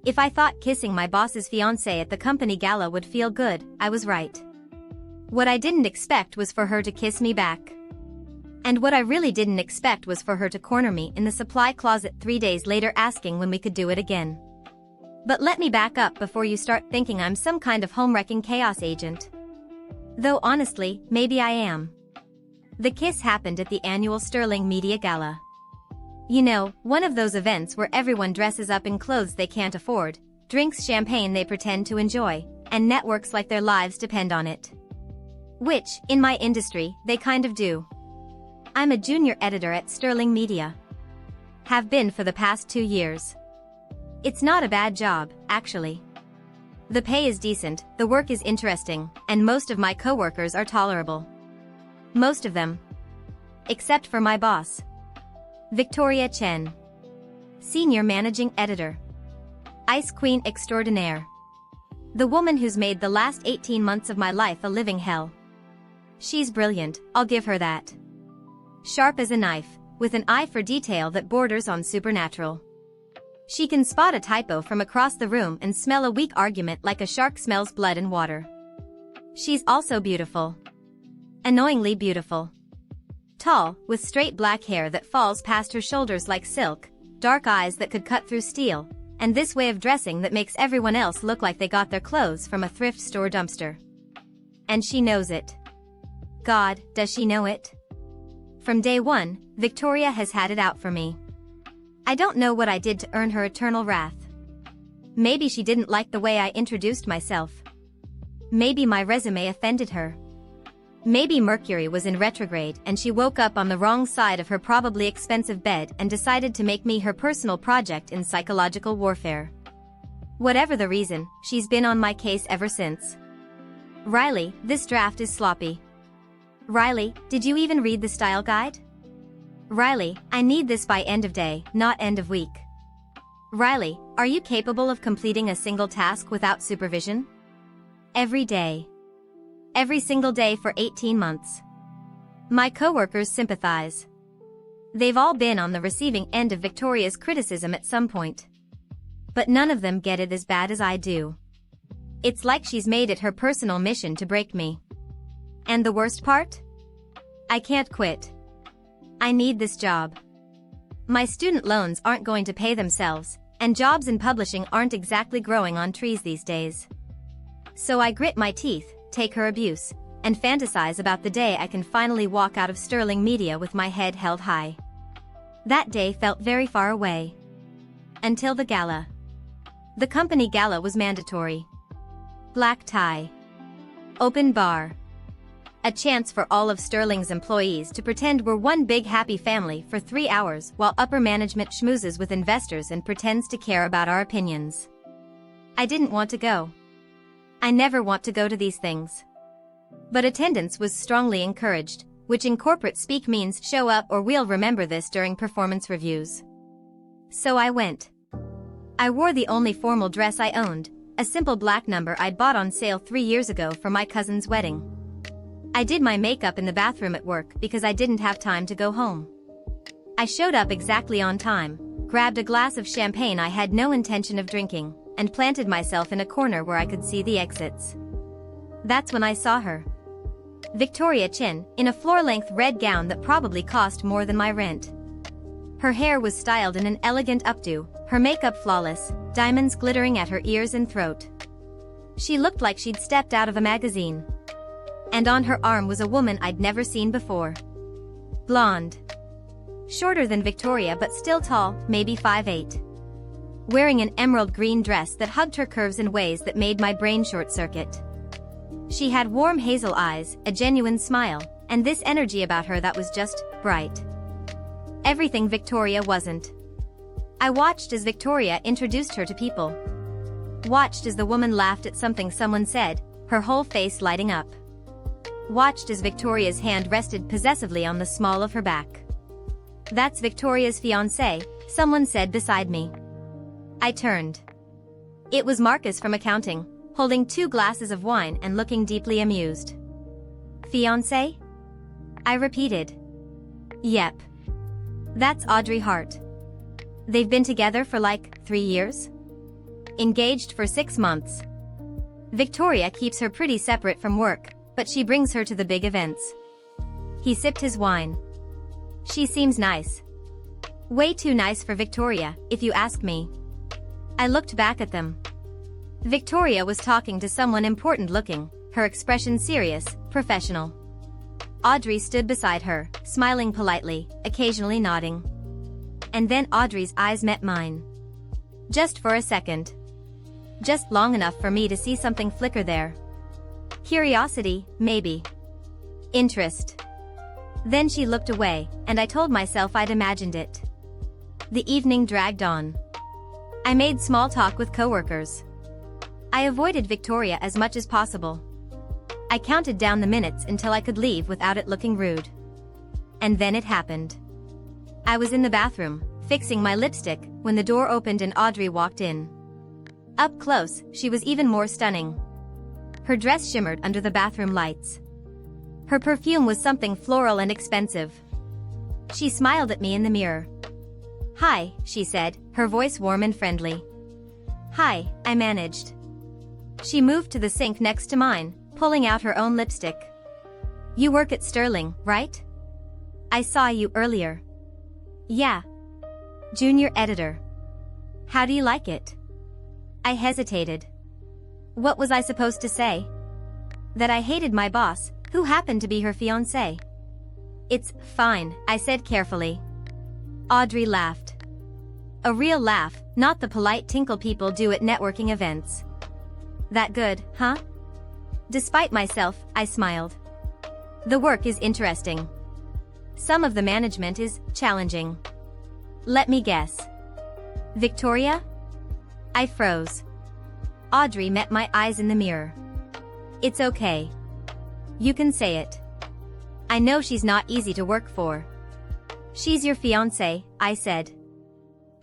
If I thought kissing my boss's fiancé at the company gala would feel good, I was right. What I didn't expect was for her to kiss me back. And what I really didn't expect was for her to corner me in the supply closet 3 days later asking when we could do it again. But let me back up before you start thinking I'm some kind of home-wrecking chaos agent. Though honestly, maybe I am. The kiss happened at the annual Sterling Media Gala. You know, one of those events where everyone dresses up in clothes they can't afford, drinks champagne they pretend to enjoy, and networks like their lives depend on it. Which, in my industry, they kind of do. I'm a junior editor at Sterling Media. Have been for the past 2 years. It's not a bad job, actually. The pay is decent, the work is interesting, and most of my coworkers are tolerable. Most of them. Except for my boss. Victoria Chen. Senior Managing Editor. Ice Queen Extraordinaire. The woman who's made the last 18 months of my life a living hell. She's brilliant, I'll give her that. Sharp as a knife, with an eye for detail that borders on supernatural. She can spot a typo from across the room and smell a weak argument like a shark smells blood and water. She's also beautiful. Annoyingly beautiful. Tall, with straight black hair that falls past her shoulders like silk, dark eyes that could cut through steel, and this way of dressing that makes everyone else look like they got their clothes from a thrift store dumpster. And she knows it. God, does she know it? From day one, Victoria has had it out for me. I don't know what I did to earn her eternal wrath. Maybe she didn't like the way I introduced myself. Maybe my resume offended her. Maybe Mercury was in retrograde and she woke up on the wrong side of her probably expensive bed and decided to make me her personal project in psychological warfare. Whatever the reason, she's been on my case ever since. Riley, this draft is sloppy. Riley, did you even read the style guide? Riley, I need this by end of day, not end of week. Riley, are you capable of completing a single task without supervision? Every day. Every single day for 18 months. My coworkers sympathize. They've all been on the receiving end of Victoria's criticism at some point. But none of them get it as bad as I do. It's like she's made it her personal mission to break me. And the worst part? I can't quit. I need this job. My student loans aren't going to pay themselves, and jobs in publishing aren't exactly growing on trees these days. So I grit my teeth, take her abuse, and fantasize about the day I can finally walk out of Sterling Media with my head held high. That day felt very far away. Until the gala. The company gala was mandatory. Black tie. Open bar. A chance for all of Sterling's employees to pretend we're one big happy family for 3 hours while upper management schmoozes with investors and pretends to care about our opinions. I didn't want to go. I never want to go to these things. But attendance was strongly encouraged, which in corporate speak means show up or we'll remember this during performance reviews. So I went. I wore the only formal dress I owned, a simple black number I'd bought on sale 3 years ago for my cousin's wedding. I did my makeup in the bathroom at work because I didn't have time to go home. I showed up exactly on time, grabbed a glass of champagne I had no intention of drinking, and planted myself in a corner where I could see the exits. That's when I saw her. Victoria Chen, in a floor-length red gown that probably cost more than my rent. Her hair was styled in an elegant updo, her makeup flawless, diamonds glittering at her ears and throat. She looked like she'd stepped out of a magazine. And on her arm was a woman I'd never seen before. Blonde. Shorter than Victoria but still tall, maybe 5'8". Wearing an emerald green dress that hugged her curves in ways that made my brain short-circuit. She had warm hazel eyes, a genuine smile, and this energy about her that was just bright. Everything Victoria wasn't. I watched as Victoria introduced her to people. Watched as the woman laughed at something someone said, her whole face lighting up. Watched as Victoria's hand rested possessively on the small of her back. That's Victoria's fiancé, someone said beside me. I turned. It was Marcus from accounting, holding 2 glasses of wine and looking deeply amused. Fiancé? I repeated. Yep. That's Audrey Hart. They've been together for like 3 years? Engaged for 6 months. Victoria keeps her pretty separate from work, but she brings her to the big events. He sipped his wine. She seems nice. Way too nice for Victoria, if you ask me. I looked back at them. Victoria was talking to someone important looking, her expression serious, professional. Audrey stood beside her, smiling politely, occasionally nodding. And then Audrey's eyes met mine. Just for a second. Just long enough for me to see something flicker there. Curiosity, maybe. Interest. Then she looked away, and I told myself I'd imagined it. The evening dragged on. I made small talk with coworkers. I avoided Victoria as much as possible. I counted down the minutes until I could leave without it looking rude. And then it happened. I was in the bathroom, fixing my lipstick, when the door opened and Audrey walked in. Up close, she was even more stunning. Her dress shimmered under the bathroom lights. Her perfume was something floral and expensive. She smiled at me in the mirror. "Hi," she said, her voice warm and friendly. "Hi," I managed. She moved to the sink next to mine, pulling out her own lipstick. "You work at Sterling, right? I saw you earlier." "Yeah. Junior editor. How do you like it?" I hesitated. What was I supposed to say? That I hated my boss, who happened to be her fiancé. "It's fine," I said carefully. Audrey laughed. A real laugh, not the polite tinkle people do at networking events. "That good, huh?" Despite myself, I smiled. "The work is interesting. Some of the management is challenging." "Let me guess. Victoria?" I froze. Audrey met my eyes in the mirror. "It's okay. You can say it. I know she's not easy to work for." "She's your fiancé," I said.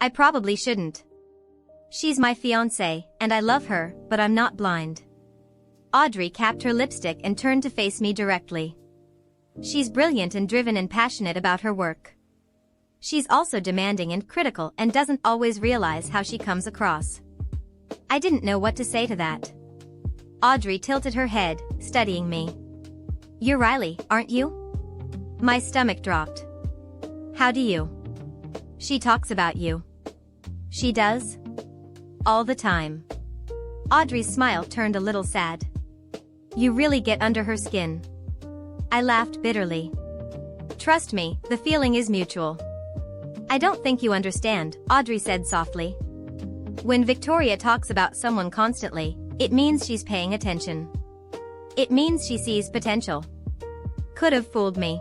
"I probably shouldn't. She's my fiancé, and I love her, but I'm not blind." Audrey capped her lipstick and turned to face me directly. "She's brilliant and driven and passionate about her work. She's also demanding and critical and doesn't always realize how she comes across." I didn't know what to say to that. Audrey tilted her head, studying me. "You're Riley, aren't you?" My stomach dropped. "How do you?" "She talks about you." "She does?" "All the time." Audrey's smile turned a little sad. "You really get under her skin." I laughed bitterly. "Trust me, the feeling is mutual." "I don't think you understand," Audrey said softly. "When Victoria talks about someone constantly, it means she's paying attention. It means she sees potential." Could have fooled me.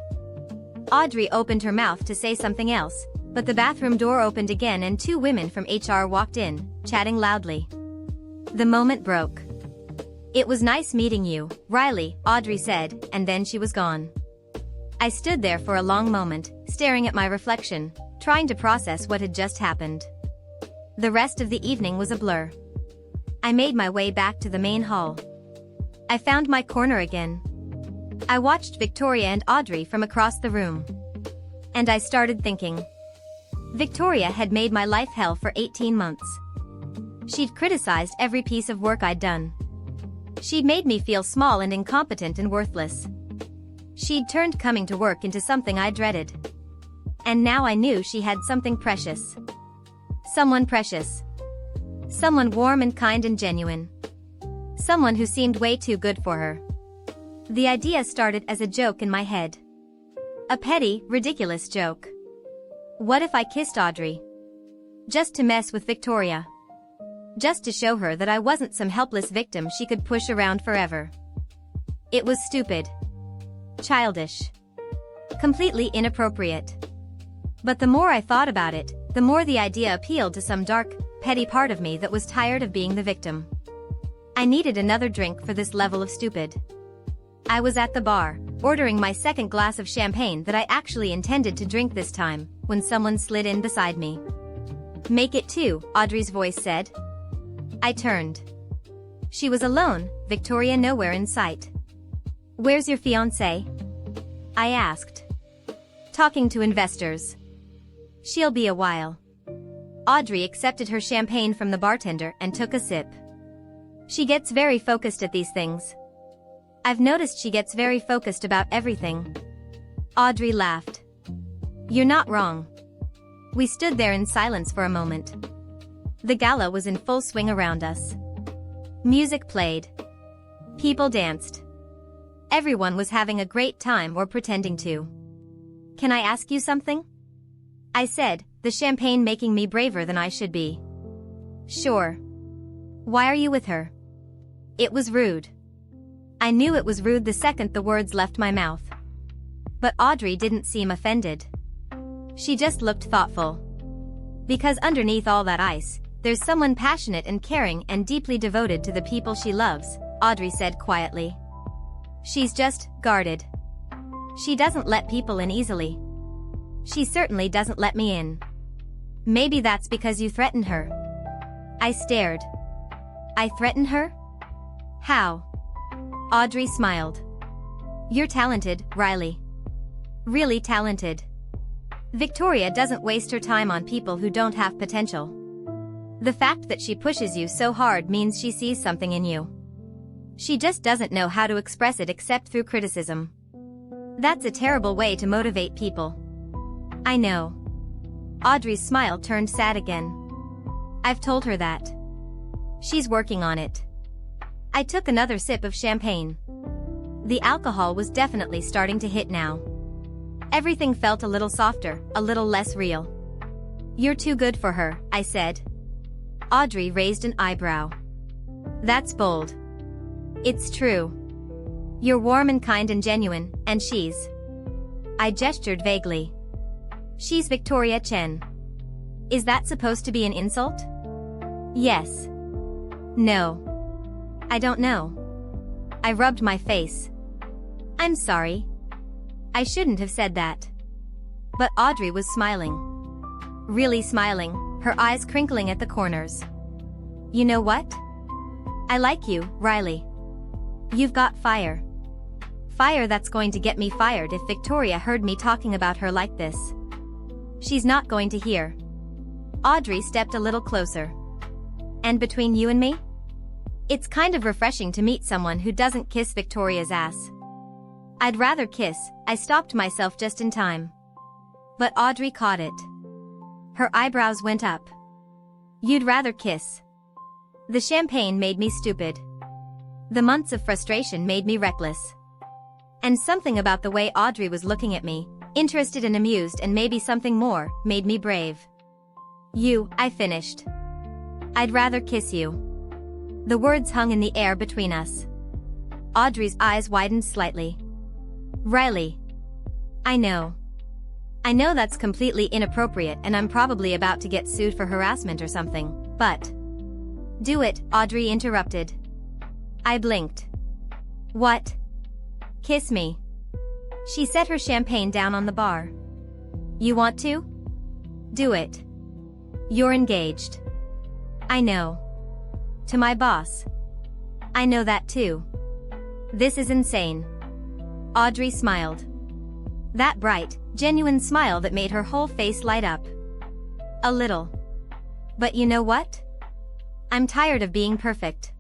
Audrey opened her mouth to say something else, but the bathroom door opened again and 2 women from HR walked in, chatting loudly. The moment broke. "It was nice meeting you, Riley," Audrey said, and then she was gone. I stood there for a long moment, staring at my reflection, trying to process what had just happened. The rest of the evening was a blur. I made my way back to the main hall. I found my corner again. I watched Victoria and Audrey from across the room. And I started thinking. Victoria had made my life hell for 18 months. She'd criticized every piece of work I'd done. She'd made me feel small and incompetent and worthless. She'd turned coming to work into something I dreaded. And now I knew she had something precious. Someone precious. Someone warm and kind and genuine. Someone who seemed way too good for her. The idea started as a joke in my head. A petty, ridiculous joke. What if I kissed Audrey? Just to mess with Victoria. Just to show her that I wasn't some helpless victim she could push around forever. It was stupid. Childish. Completely inappropriate. But the more I thought about it, the more the idea appealed to some dark, petty part of me that was tired of being the victim. I needed another drink for this level of stupid. I was at the bar, ordering my second glass of champagne that I actually intended to drink this time, when someone slid in beside me. "Make it 2, Audrey's voice said. I turned. She was alone, Victoria nowhere in sight. "Where's your fiancé?" I asked. "Talking to investors. She'll be a while." Audrey accepted her champagne from the bartender and took a sip. She gets very focused at these things. I've noticed she gets very focused about everything. Audrey laughed. You're not wrong. We stood there in silence for a moment. The gala was in full swing around us. Music played. People danced. Everyone was having a great time or pretending to. Can I ask you something? I said, the champagne making me braver than I should be. Sure. Why are you with her? It was rude. I knew it was rude the second the words left my mouth. But Audrey didn't seem offended. She just looked thoughtful. Because underneath all that ice, there's someone passionate and caring and deeply devoted to the people she loves, Audrey said quietly. She's just guarded. She doesn't let people in easily. She certainly doesn't let me in. Maybe that's because you threatened her. I stared. I threatened her? How? Audrey smiled. You're talented, Riley. Really talented. Victoria doesn't waste her time on people who don't have potential. The fact that she pushes you so hard means she sees something in you. She just doesn't know how to express it except through criticism. That's a terrible way to motivate people. I know. Audrey's smile turned sad again. I've told her that. She's working on it. I took another sip of champagne. The alcohol was definitely starting to hit now. Everything felt a little softer, a little less real. You're too good for her, I said. Audrey raised an eyebrow. That's bold. It's true. You're warm and kind and genuine, and she's... I gestured vaguely. She's Victoria Chen. Is that supposed to be an insult? Yes. No. I don't know. I rubbed my face. I'm sorry. I shouldn't have said that. But Audrey was smiling. Really smiling, her eyes crinkling at the corners. You know what? I like you, Riley. You've got fire. Fire that's going to get me fired if Victoria heard me talking about her like this. She's not going to hear. Audrey stepped a little closer. And between you and me? It's kind of refreshing to meet someone who doesn't kiss Victoria's ass. I'd rather kiss. I stopped myself just in time. But Audrey caught it. Her eyebrows went up. You'd rather kiss. The champagne made me stupid. The months of frustration made me reckless. And something about the way Audrey was looking at me, interested and amused and maybe something more, made me brave. I finished. I'd rather kiss you. The words hung in the air between us. Audrey's eyes widened slightly. Riley. I know. I know that's completely inappropriate and I'm probably about to get sued for harassment or something, but... Do it, Audrey interrupted. I blinked. What? Kiss me. She set her champagne down on the bar. You want to? Do it. You're engaged. I know. To my boss. I know that too. This is insane. Audrey smiled. That bright, genuine smile that made her whole face light up. A little. But you know what? I'm tired of being perfect.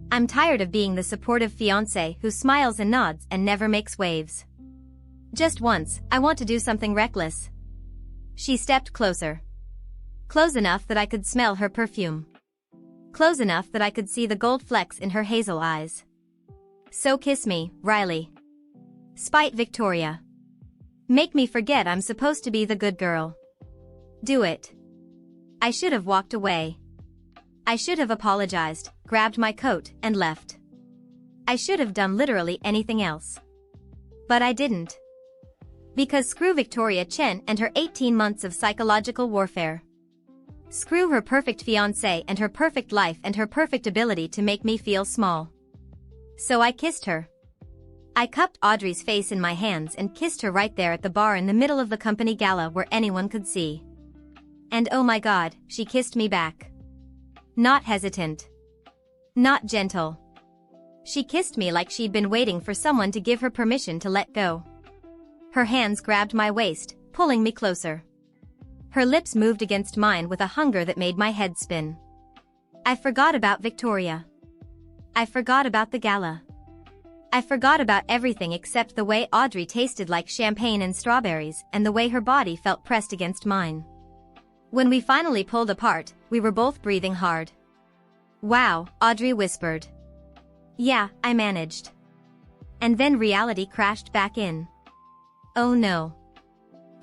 I'm tired of being the supportive fiancé who smiles and nods and never makes waves. Just once, I want to do something reckless. She stepped closer. Close enough that I could smell her perfume. Close enough that I could see the gold flecks in her hazel eyes. So kiss me, Riley. Spite Victoria. Make me forget I'm supposed to be the good girl. Do it. I should have walked away. I should have apologized, grabbed my coat, and left. I should have done literally anything else. But I didn't. Because screw Victoria Chen and her 18 months of psychological warfare. Screw her perfect fiancé and her perfect life and her perfect ability to make me feel small. So I kissed her. I cupped Audrey's face in my hands and kissed her right there at the bar in the middle of the company gala where anyone could see. And oh my God, she kissed me back. Not hesitant. Not gentle. She kissed me like she'd been waiting for someone to give her permission to let go. Her hands grabbed my waist, pulling me closer. Her lips moved against mine with a hunger that made my head spin. I forgot about Victoria. I forgot about the gala. I forgot about everything except the way Audrey tasted like champagne and strawberries and the way her body felt pressed against mine. When we finally pulled apart, we were both breathing hard. "Wow," Audrey whispered. "Yeah, I managed." And then reality crashed back in. Oh no.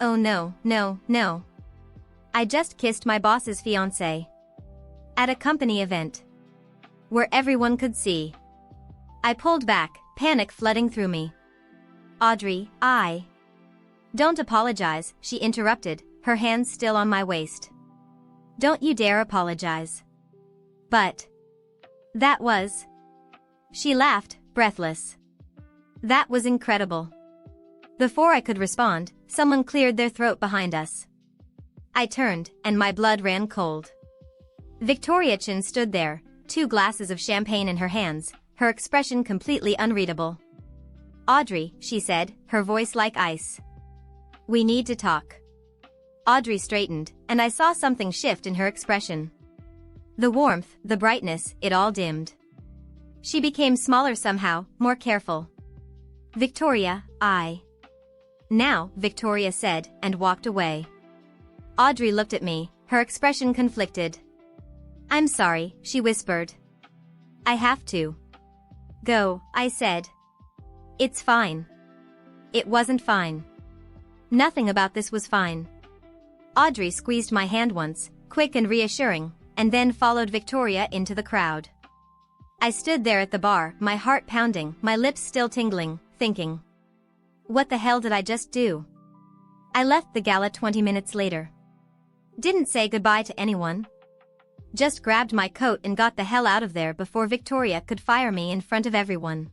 Oh no, no, no. I just kissed my boss's fiancé. At a company event. Where everyone could see. I pulled back, panic flooding through me. "Audrey, Don't apologize," she interrupted, her hands still on my waist. "Don't you dare apologize." "But that was..." She laughed, breathless. "That was incredible." Before I could respond, someone cleared their throat behind us. I turned, and my blood ran cold. Victoria Chin stood there, 2 glasses of champagne in her hands, her expression completely unreadable. "Audrey," she said, her voice like ice. "We need to talk." Audrey straightened, and I saw something shift in her expression. The warmth, the brightness, it all dimmed. She became smaller somehow, more careful. "Victoria, Now," Victoria said, and walked away. Audrey looked at me, her expression conflicted. "I'm sorry," she whispered. "I have to go," I said. "It's fine." It wasn't fine. Nothing about this was fine. Audrey squeezed my hand once, quick and reassuring, and then followed Victoria into the crowd. I stood there at the bar, my heart pounding, my lips still tingling, thinking. What the hell did I just do? I left the gala 20 minutes later. Didn't say goodbye to anyone. Just grabbed my coat and got the hell out of there before Victoria could fire me in front of everyone.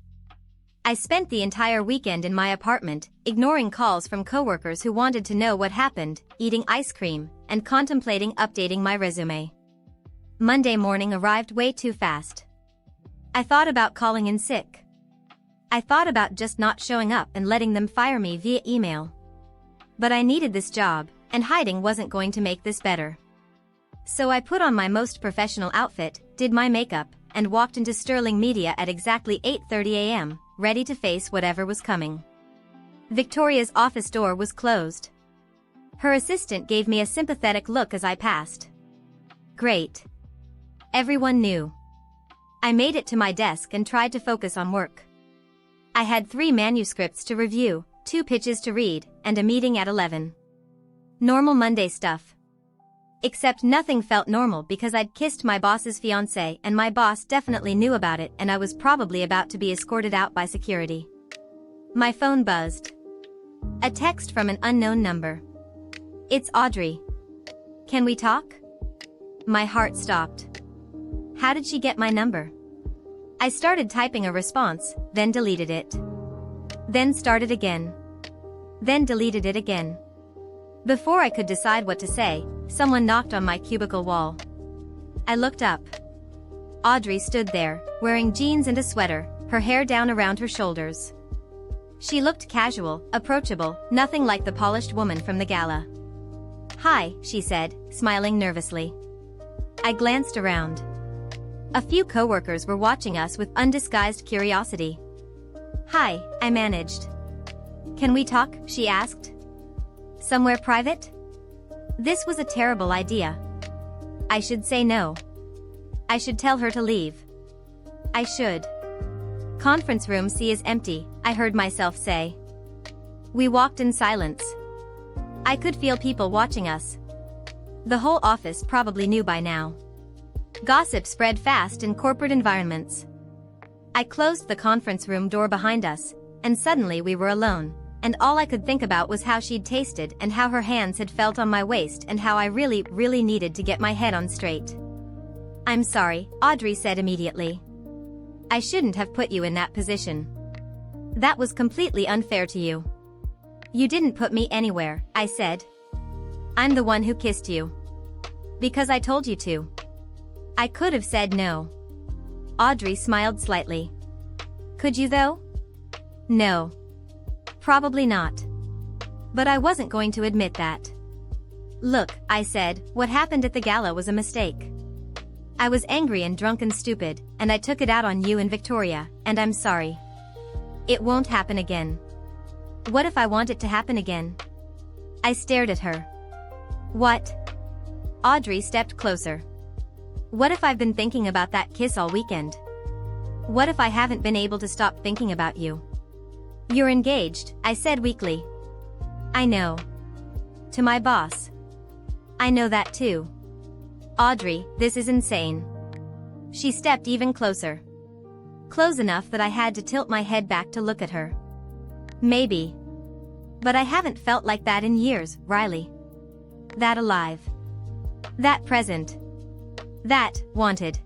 I spent the entire weekend in my apartment, ignoring calls from coworkers who wanted to know what happened, eating ice cream, and contemplating updating my resume. Monday morning arrived way too fast. I thought about calling in sick. I thought about just not showing up and letting them fire me via email. But I needed this job, and hiding wasn't going to make this better. So I put on my most professional outfit, did my makeup, and walked into Sterling Media at exactly 8:30 a.m., ready to face whatever was coming. Victoria's office door was closed. Her assistant gave me a sympathetic look as I passed. Great. Everyone knew. I made it to my desk and tried to focus on work. I had 3 manuscripts to review, 2 pitches to read, and a meeting at 11. Normal Monday stuff. Except nothing felt normal because I'd kissed my boss's fiancé and my boss definitely knew about it and I was probably about to be escorted out by security. My phone buzzed. A text from an unknown number. It's Audrey. Can we talk? My heart stopped. How did she get my number? I started typing a response, then deleted it. Then started again. Then deleted it again. Before I could decide what to say, someone knocked on my cubicle wall. I looked up. Audrey stood there, wearing jeans and a sweater, her hair down around her shoulders. She looked casual, approachable, nothing like the polished woman from the gala. Hi, she said, smiling nervously. I glanced around. A few coworkers were watching us with undisguised curiosity. Hi, I managed. Can we talk? She asked. Somewhere private? This was a terrible idea. I should say no. I should tell her to leave. I should. Conference room C is empty, I heard myself say. We walked in silence. I could feel people watching us. The whole office probably knew by now. Gossip spread fast in corporate environments. I closed the conference room door behind us, and suddenly we were alone. And all I could think about was how she'd tasted and how her hands had felt on my waist and how I really needed to get my head on straight. I'm sorry, Audrey said immediately. I shouldn't have put you in that position. That was completely unfair to you. You didn't put me anywhere, I said. I'm the one who kissed you. Because I told you to. I could have said no. Audrey smiled slightly. Could you though? No. Probably not. But I wasn't going to admit that. Look, I said, what happened at the gala was a mistake. I was angry and drunk and stupid, and I took it out on you and Victoria, and I'm sorry. It won't happen again. What if I want it to happen again? I stared at her. What? Audrey stepped closer. What if I've been thinking about that kiss all weekend? What if I haven't been able to stop thinking about you? You're engaged, I said weakly. I know. To my boss. I know that too. Audrey, this is insane. She stepped even closer. Close enough that I had to tilt my head back to look at her. Maybe. But I haven't felt like that in years, Riley. That alive. That present. That wanted.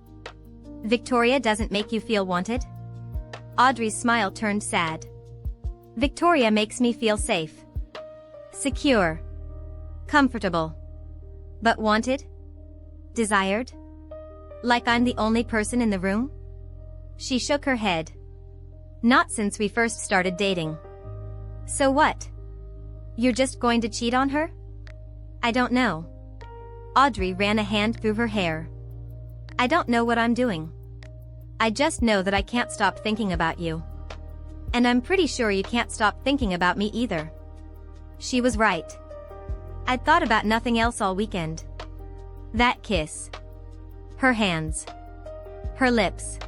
Victoria doesn't make you feel wanted? Audrey's smile turned sad. Victoria makes me feel safe. Secure. Comfortable. But wanted? Desired? Like I'm the only person in the room? She shook her head. Not since we first started dating. So what? You're just going to cheat on her? I don't know. Audrey ran a hand through her hair. I don't know what I'm doing. I just know that I can't stop thinking about you. And I'm pretty sure you can't stop thinking about me either. She was right. I'd thought about nothing else all weekend. That kiss. Her hands. Her lips.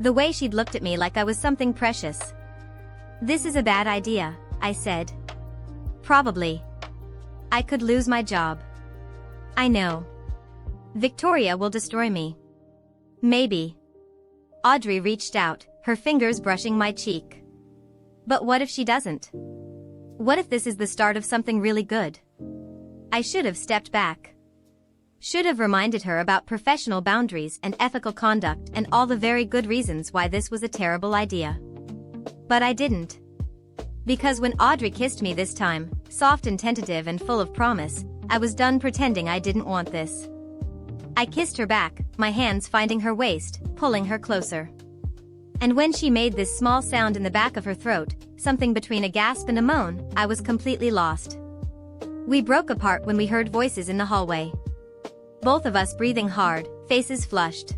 The way she'd looked at me like I was something precious. This is a bad idea, I said. Probably. I could lose my job. I know. Victoria will destroy me. Maybe. Audrey reached out, her fingers brushing my cheek. But what if she doesn't? What if this is the start of something really good? I should have stepped back. Should have reminded her about professional boundaries and ethical conduct and all the very good reasons why this was a terrible idea. But I didn't. Because when Audrey kissed me this time, soft and tentative and full of promise, I was done pretending I didn't want this. I kissed her back, my hands finding her waist, pulling her closer. And when she made this small sound in the back of her throat, something between a gasp and a moan, I was completely lost. We broke apart when we heard voices in the hallway. Both of us breathing hard, faces flushed.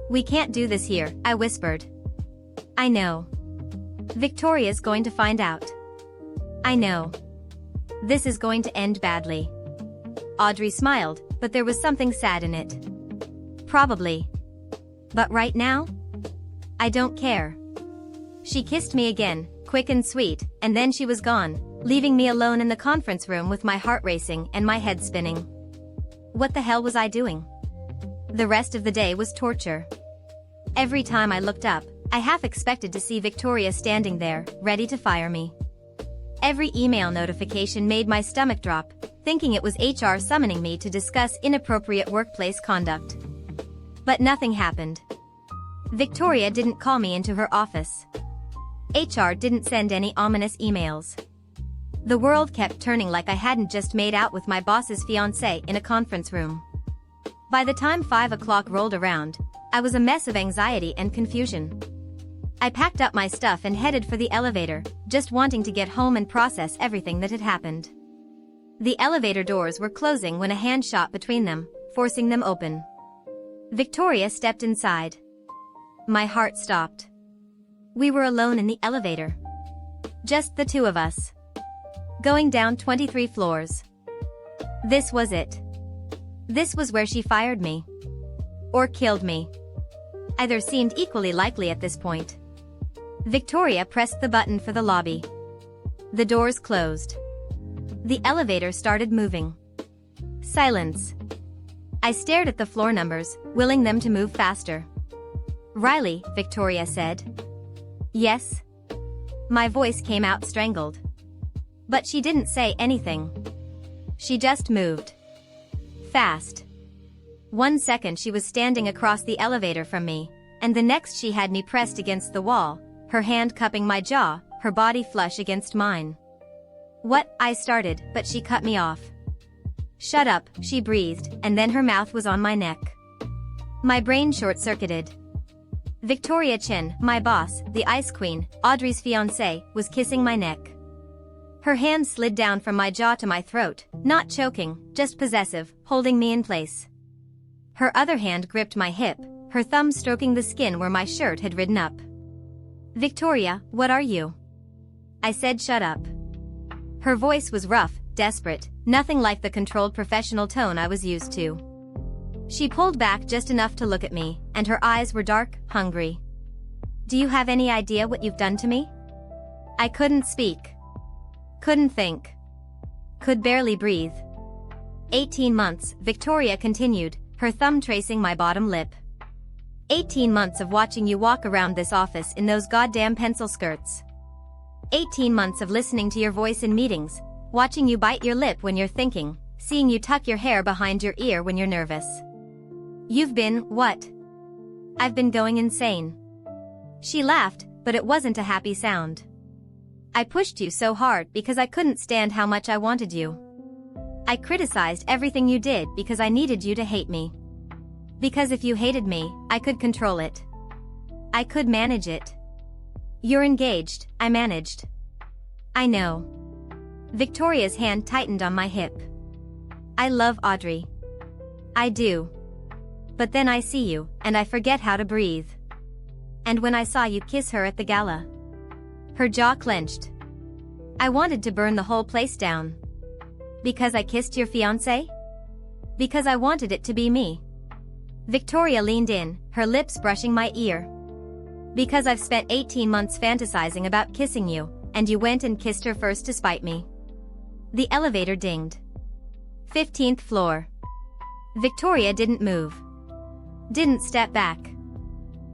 We can't do this here, I whispered. I know. Victoria's going to find out. I know. This is going to end badly. Audrey smiled, but there was something sad in it. Probably. But right now? I don't care. She kissed me again, quick and sweet, and then she was gone, leaving me alone in the conference room with my heart racing and my head spinning. What the hell was I doing? The rest of the day was torture. Every time I looked up, I half expected to see Victoria standing there, ready to fire me. Every email notification made my stomach drop, thinking it was HR summoning me to discuss inappropriate workplace conduct. But nothing happened. Victoria didn't call me into her office. HR didn't send any ominous emails. The world kept turning like I hadn't just made out with my boss's fiancé in a conference room. By the time 5 o'clock rolled around, I was a mess of anxiety and confusion. I packed up my stuff and headed for the elevator, just wanting to get home and process everything that had happened. The elevator doors were closing when a hand shot between them, forcing them open. Victoria stepped inside. My heart stopped. We were alone in the elevator. Just the two of us. Going down 23 floors. This was it. This was where she fired me. Or killed me. Either seemed equally likely at this point. Victoria pressed the button for the lobby. The doors closed. The elevator started moving. Silence. I stared at the floor numbers, willing them to move faster. Riley, Victoria said. Yes? My voice came out strangled. But she didn't say anything. She just moved. Fast. 1 second she was standing across the elevator from me, and the next she had me pressed against the wall, her hand cupping my jaw, her body flush against mine. What? I started, but she cut me off. Shut up, she breathed, and then her mouth was on my neck. My brain short-circuited. Victoria Chen, my boss, the Ice Queen, Audrey's fiancé, was kissing my neck. Her hand slid down from my jaw to my throat, not choking, just possessive, holding me in place. Her other hand gripped my hip, her thumb stroking the skin where my shirt had ridden up. "Victoria, what are you?" I said, "Shut up." Her voice was rough, desperate, nothing like the controlled professional tone I was used to. She pulled back just enough to look at me, and her eyes were dark, hungry. "Do you have any idea what you've done to me?" I couldn't speak. Couldn't think. Could barely breathe. 18 months, Victoria continued, her thumb tracing my bottom lip. 18 months of watching you walk around this office in those goddamn pencil skirts. 18 months of listening to your voice in meetings, watching you bite your lip when you're thinking, seeing you tuck your hair behind your ear when you're nervous. You've been, what? I've been going insane. She laughed, but it wasn't a happy sound. I pushed you so hard because I couldn't stand how much I wanted you. I criticized everything you did because I needed you to hate me. Because if you hated me, I could control it. I could manage it. You're engaged, I managed. I know. Victoria's hand tightened on my hip. I love Audrey. I do. But then I see you, and I forget how to breathe. And when I saw you kiss her at the gala. Her jaw clenched. I wanted to burn the whole place down. Because I kissed your fiancé? Because I wanted it to be me. Victoria leaned in, her lips brushing my ear. Because I've spent 18 months fantasizing about kissing you, and you went and kissed her first to spite me. The elevator dinged. 15th floor. Victoria didn't move. Didn't step back.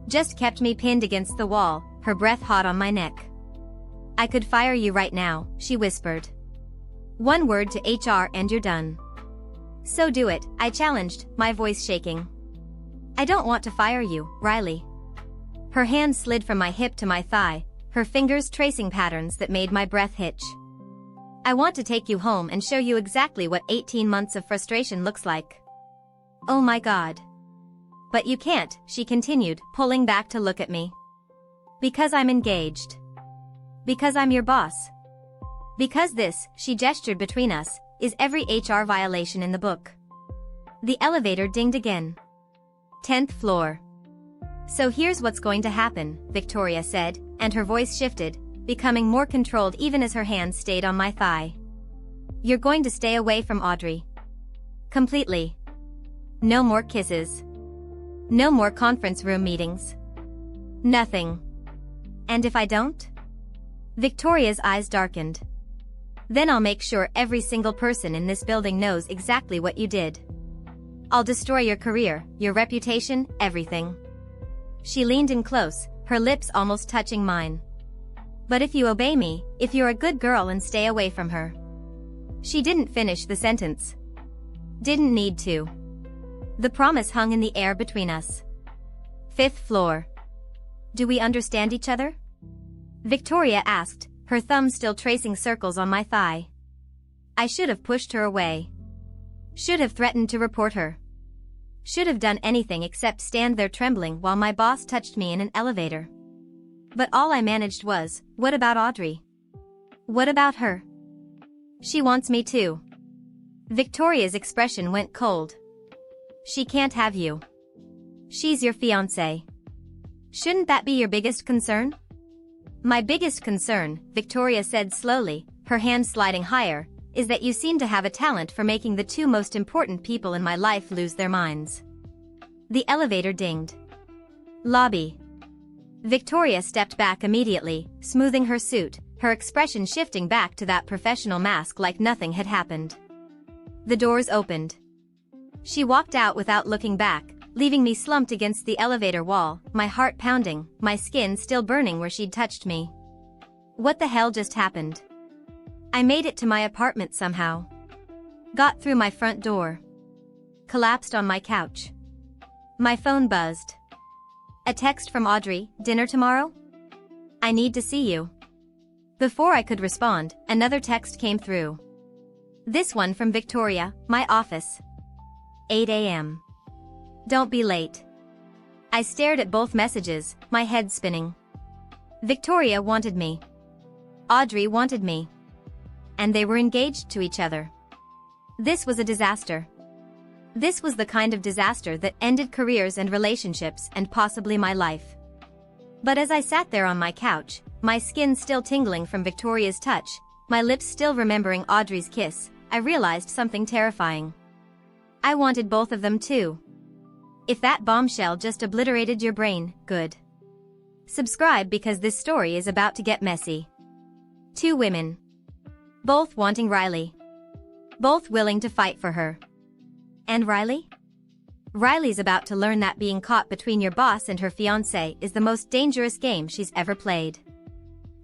Just kept me pinned against the wall, her breath hot on my neck. I could fire you right now, she whispered. One word to HR and you're done. So do it, I challenged, my voice shaking. I don't want to fire you, Riley. Her hand slid from my hip to my thigh, her fingers tracing patterns that made my breath hitch. I want to take you home and show you exactly what 18 months of frustration looks like. Oh my God. But you can't, she continued, pulling back to look at me. Because I'm engaged. Because I'm your boss. Because this, she gestured between us, is every HR violation in the book. The elevator dinged again. 10th floor. So here's what's going to happen, Victoria said, and her voice shifted, becoming more controlled even as her hand stayed on my thigh. You're going to stay away from Audrey. Completely. No more kisses. No more conference room meetings. Nothing. And if I don't? Victoria's eyes darkened. Then I'll make sure every single person in this building knows exactly what you did. I'll destroy your career, your reputation, everything. She leaned in close, her lips almost touching mine. But if you obey me, if you're a good girl and stay away from her. She didn't finish the sentence. Didn't need to. The promise hung in the air between us. 5th floor. Do we understand each other? Victoria asked, her thumb still tracing circles on my thigh. I should have pushed her away. Should have threatened to report her. Should have done anything except stand there trembling while my boss touched me in an elevator. But all I managed was, what about Audrey? What about her? She wants me too. Victoria's expression went cold. She can't have you. She's your fiancé. Shouldn't that be your biggest concern? My biggest concern, Victoria said slowly, her hand sliding higher, is that you seem to have a talent for making the two most important people in my life lose their minds. The elevator dinged. Lobby. Victoria stepped back immediately, smoothing her suit, her expression shifting back to that professional mask like nothing had happened. The doors opened. She walked out without looking back, leaving me slumped against the elevator wall, my heart pounding, my skin still burning where she'd touched me. What the hell just happened? I made it to my apartment somehow. Got through my front door. Collapsed on my couch. My phone buzzed. A text from Audrey, dinner tomorrow? I need to see you. Before I could respond, another text came through. This one from Victoria, my office. 8 a.m. Don't be late. I stared at both messages, my head spinning. Victoria wanted me. Audrey wanted me. and they were engaged to each other. This was a disaster. This was the kind of disaster that ended careers and relationships and possibly my life. But as I sat there on my couch, my skin still tingling from Victoria's touch, my lips still remembering Audrey's kiss, I realized something terrifying. I wanted both of them too. If that bombshell just obliterated your brain, good. Subscribe because this story is about to get messy. Two women. Both wanting Riley. Both willing to fight for her. And Riley? Riley's about to learn that being caught between your boss and her fiancé is the most dangerous game she's ever played.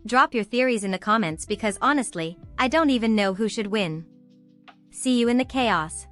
Drop your theories in the comments because honestly, I don't even know who should win. See you in the chaos.